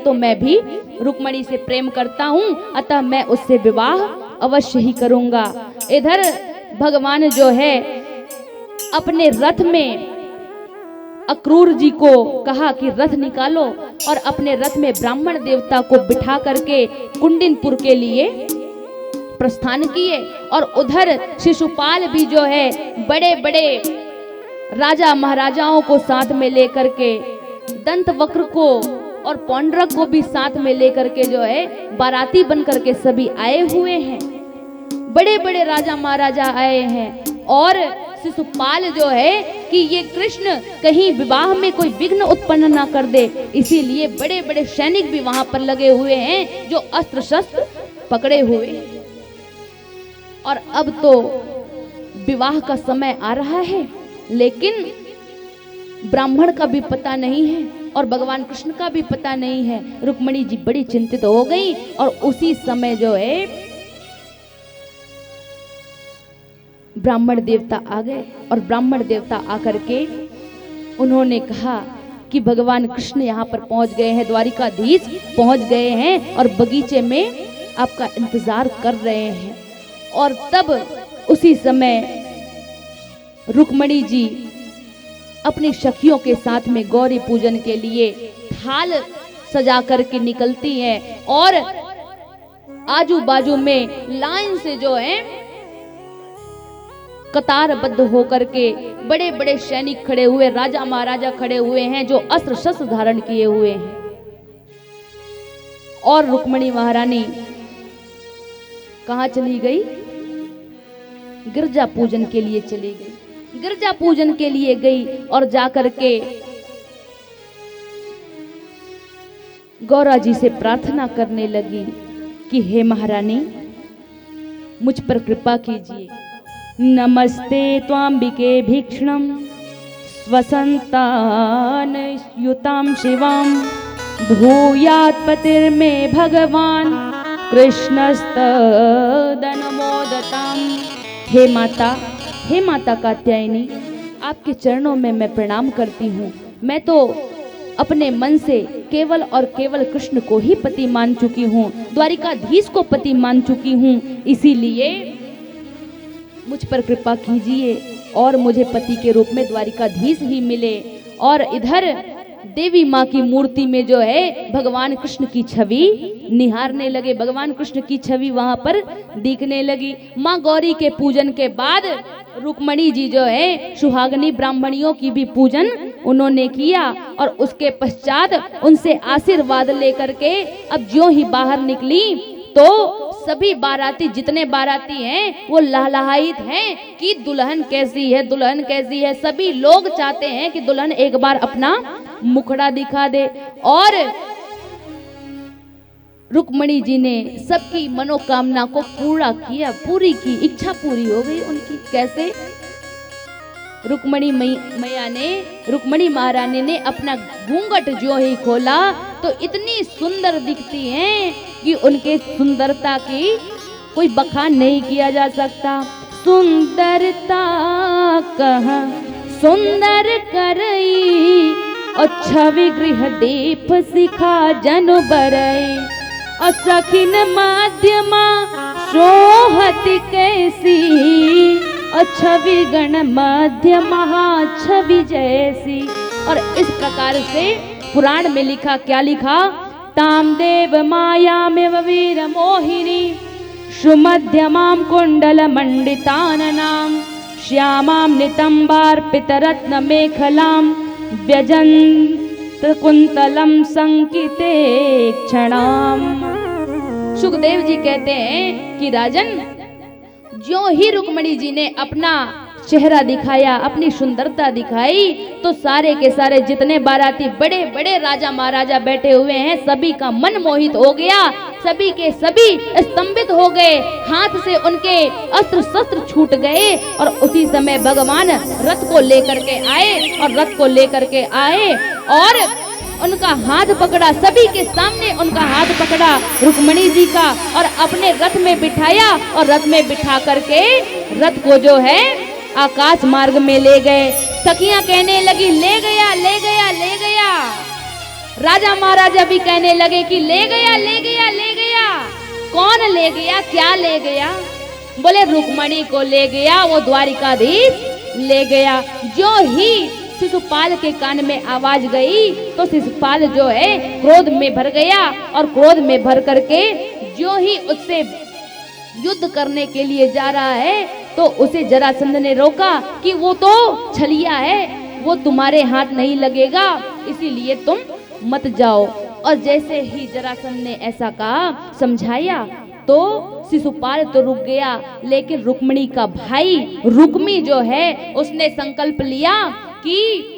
तो मैं भी रुक्मणी से प्रेम करता हूँ, अतः मैं उससे विवाह अवश्य ही करूंगा। इधर भगवान जो है अपने रथ में अक्रूर जी को कहा कि रथ निकालो और अपने रथ में ब्राह्मण देवता को बिठा करके कुंडिनपुर के लिए प्रस्थान किए। और उधर शिशुपाल भी जो है बड़े बड़े राजा महाराजाओं को साथ में लेकर के, दंतवक्र को और पौंड्रक को भी साथ में लेकर के जो है बाराती बन करके सभी आए हुए हैं। बड़े बड़े राजा महाराजा आए हैं और शिशुपाल जो है कि ये कृष्ण कहीं विवाह में कोई विघ्न उत्पन्न ना कर दे, इसीलिए बड़े बड़े सैनिक भी वहां पर लगे हुए हैं जो अस्त्र शस्त्र पकड़े हुए हैं। और अब तो विवाह का समय आ रहा है, लेकिन ब्राह्मण का भी पता नहीं है और भगवान कृष्ण का भी पता नहीं है। रुक्मणी जी बड़ी चिंतित हो गई और उसी समय जो है ब्राह्मण देवता आ गए और ब्राह्मण देवता आकर के उन्होंने कहा कि भगवान कृष्ण यहाँ पर पहुंच गए हैं, द्वारिकाधीश पहुंच गए हैं और बगीचे में आपका इंतजार कर रहे हैं। और तब उसी समय रुक्मणी जी अपनी सखियों के साथ में गौरी पूजन के लिए थाल सजा करके निकलती हैं और आजू बाजू में लाइन से जो है कतारबद्ध होकर के बड़े बड़े सैनिक खड़े हुए, राजा महाराजा खड़े हुए हैं जो अस्त्र शस्त्र धारण किए हुए हैं। और रुक्मणी महारानी कहां चली गई? गिरजा पूजन के लिए चली गई। गिरजा पूजन के लिए गई और जाकर के गौरा जी से प्रार्थना करने लगी कि हे महारानी मुझ पर कृपा कीजिए। नमस्ते त्वांबिके भीक्षणम स्वसंतान युताम शिवाम भूयात् पतिर्मे भगवान कृष्णस्तदनुमोदताम। हे माता कात्यायनी, आपके चरणों में मैं प्रणाम करती हूँ। मैं तो अपने मन से केवल और केवल कृष्ण को ही पति मान चुकी हूँ, द्वारिकाधीश को पति मान चुकी हूँ, इसीलिए मुझ पर कृपा कीजिए और मुझे पति के रूप में द्वारिकाधीश ही मिले। और इधर देवी माँ की मूर्ति में जो है भगवान कृष्ण की छवि निहारने लगे, भगवान कृष्ण की छवि वहां पर दिखने लगी। माँ गौरी के पूजन के बाद रुक्मणी जी जो है सुहागनी ब्राह्मणियों की भी पूजन उन्होंने किया और उसके पश्चात उनसे आशीर्वाद लेकर के अब ज्यों ही बाहर निकली तो सभी बाराती, जितने बाराती हैं वो लहलहायित हैं कि दुल्हन कैसी है, दुल्हन कैसी है। सभी लोग चाहते हैं कि दुल्हन एक बार अपना मुखड़ा दिखा दे। और रुक्मणी जी ने सबकी मनोकामना को पूरा किया, पूरी की, इच्छा पूरी हो गई उनकी। कैसे? रुक्मणी महारानी ने अपना घूंघट जो ही खोला तो इतनी सुंदर दिखती हैं कि उनके सुंदरता की कोई बखान नहीं किया जा सकता। सुंदरता कहाँ सुंदर करई और छवि गृह दीप सिखा जनु बरई और सखिन माध्यमा सोहत कैसी और छवि गण मध्य महा छवि जैसी। और इस प्रकार से पुराण में लिखा, क्या लिखा? तामदेव माया में वीर मोहिनी सुमध्यमाम कुंडल मंडिताननाम श्यामाम नितंबार्पित रत्न मेखलाम व्यजंत कुंतलम संकिते क्षणाम। सुखदेव जी कहते हैं कि राजन, ज्यों ही रुक्मणी जी ने अपना चेहरा दिखाया, अपनी सुंदरता दिखाई, तो सारे के सारे जितने बाराती बड़े बड़े राजा महाराजा बैठे हुए हैं सभी का मन मोहित हो गया, सभी के सभी स्तंभित हो गए, हाथ से उनके अस्त्र शस्त्र छूट गए। और उसी समय भगवान रथ को लेकर के आए और रथ को लेकर के आए और उनका हाथ पकड़ा, सभी के सामने उनका हाथ पकड़ा रुक्मणी जी का और अपने रथ में बिठाया और रथ में बिठा करके रथ को जो है आकाश मार्ग में ले गए। सखियां कहने लगी, ले गया ले गया ले गया। राजा महाराजा भी कहने लगे कि ले गया ले गया ले गया। कौन ले गया, क्या ले गया? बोले रुक्मणी को ले गया, वो द्वारिकाधीश ले गया। जो ही शिशुपाल के कान में आवाज गई तो शिशुपाल जो है क्रोध में भर गया, और क्रोध में भर करके जो ही उससे युद्ध करने के लिए जा रहा है तो उसे जरासंध ने रोका कि वो तो छलिया है, वो तुम्हारे हाथ नहीं लगेगा, इसीलिए तुम मत जाओ। और जैसे ही जरासंध ने ऐसा कहा, समझाया, तो शिशुपाल तो रुक गया, लेकिन रुक्मिणी का भाई रुक्मी जो है उसने संकल्प लिया कि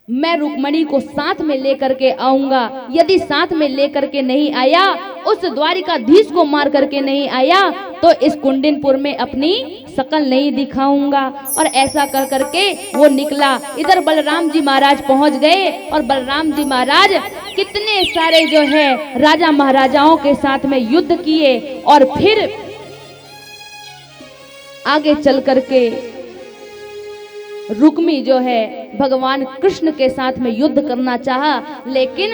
मैं रुक्मिणी को साथ में लेकर के आऊंगा। यदि साथ में लेकर के नहीं आया, उस द्वारिकाधीश को मार करके नहीं आया, तो इस कुंडिनपुर में अपनी शकल नहीं दिखाऊंगा। और ऐसा कर करके वो निकला। इधर बलराम जी महाराज पहुंच गए, और बलराम जी महाराज कितने सारे जो है राजा महाराजाओं के साथ में युद्ध किए, और फिर आगे चल करके रुक्मी जो है भगवान कृष्ण के साथ में युद्ध करना चाहा, लेकिन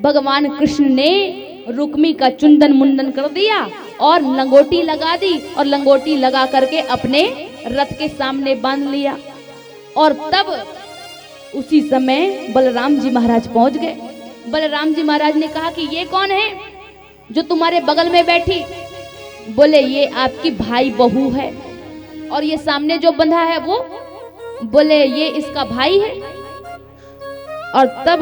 भगवान कृष्ण ने रुक्मी का चुंदन मुंडन कर दिया और लंगोटी लगा दी, और लंगोटी लगा करके अपने रथ के सामने बांध लिया। और तब उसी समय बलराम जी महाराज पहुंच गए। बलराम जी महाराज ने कहा कि ये कौन है जो तुम्हारे बगल में बैठी? बोले ये आपकी भाई बहू है। और ये सामने जो बंधा है वो? बोले ये इसका भाई है। और तब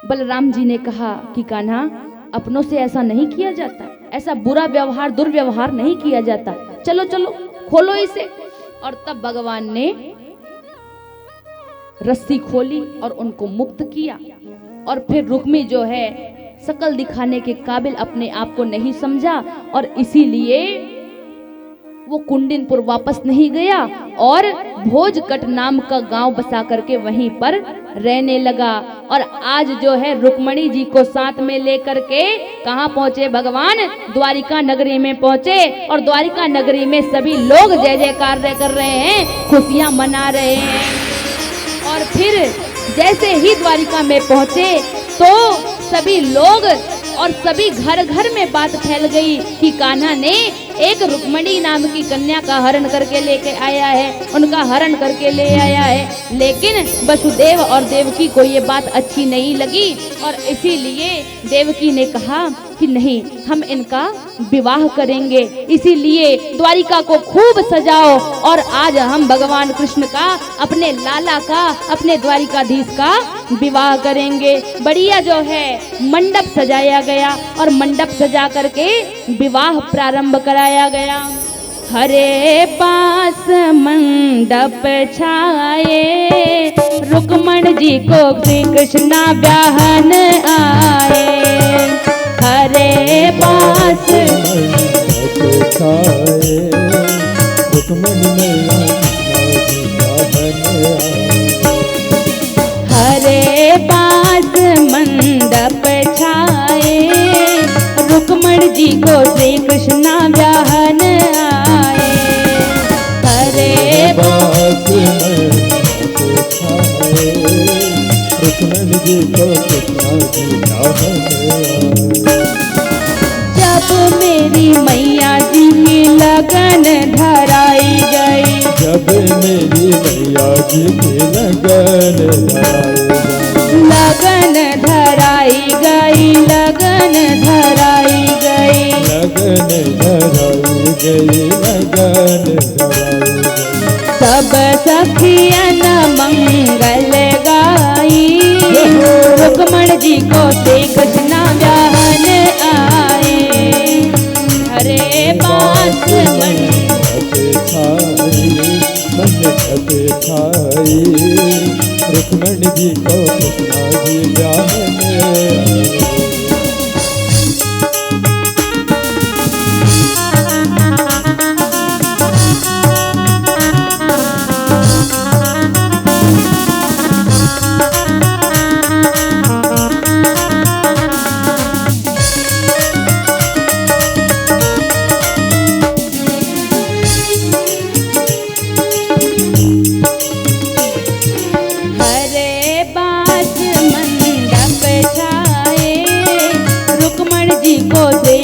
बलराम जी ने कहा कि कान्हा, अपनों से ऐसा नहीं किया जाता, ऐसा बुरा व्यवहार दुर्व्यवहार नहीं किया जाता, चलो चलो खोलो इसे। और तब भगवान ने रस्सी खोली और उनको मुक्त किया। और फिर रुक्मी जो है शकल दिखाने के काबिल अपने आप को नहीं समझा, और इसीलिए वो कुंडिनपुर वापस नहीं गया और भोजकट नाम का गांव बसा करके वहीं पर रहने लगा। और आज जो है रुक्मिणी जी को साथ में लेकर के कहाँ पहुंचे भगवान? द्वारिका नगरी में पहुंचे। और द्वारिका नगरी में सभी लोग जय जयकार कर रहे हैं, खुशियां मना रहे हैं। और फिर जैसे ही द्वारिका में पहुंचे तो सभी लोग और सभी घर घर में बात फैल गई कि कान्हा ने एक रुक्मिणी नाम की कन्या का हरण करके लेके आया है, उनका हरण करके ले आया है। लेकिन वसुदेव और देवकी को ये बात अच्छी नहीं लगी, और इसीलिए देवकी ने कहा कि नहीं, हम इनका विवाह करेंगे, इसीलिए द्वारिका को खूब सजाओ और आज हम भगवान कृष्ण का, अपने लाला का, अपने द्वारिकाधीश का विवाह करेंगे। बढ़िया जो है मंडप सजाया गया और मंडप सजा करके विवाह प्रारंभ कराया गया। हरे पास मंडप छाए, रुक्मण जी को श्री कृष्णा ब्याहन आए। हरे पास मंडप छाए, रुक्मण हरे पास मंडप छाए, रुक्मण जी को श्री कृष्णा ब्याहन आए। हरे पास मंडप छाए, रुक्मण जी को कृष्णा जी ब्याहन आए। जब मेरी मैया जी की लगन धराई गई, जब मेरी मैया जी की लगन धराई गई, लगन धराई गई, लगन धराई गई, लगन धराई गई। सब सखियन मंगल गाई, रुक्मण जी को श्री कृष्णा ब्याहन आए। हरे पास मंडप छाए, रुक्मण जी को कृष्णा जी ब्याहन आए।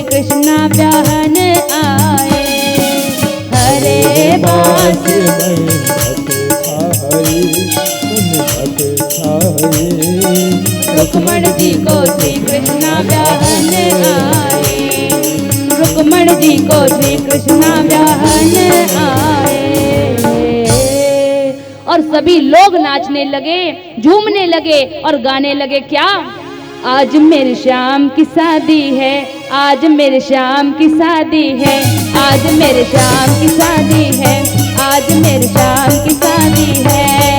कृष्ण ब्याहन आए। हरे बांसुरी रुक्मण जी को श्री कृष्ण ब्याहन आए। रुक्मण जी को श्री कृष्ण ब्याहन आए। और सभी लोग नाचने लगे, झूमने लगे और गाने लगे क्या? आज मेरे श्याम की शादी है, आज मेरे श्याम की शादी है, आज मेरे श्याम की शादी है, आज मेरे श्याम की शादी है।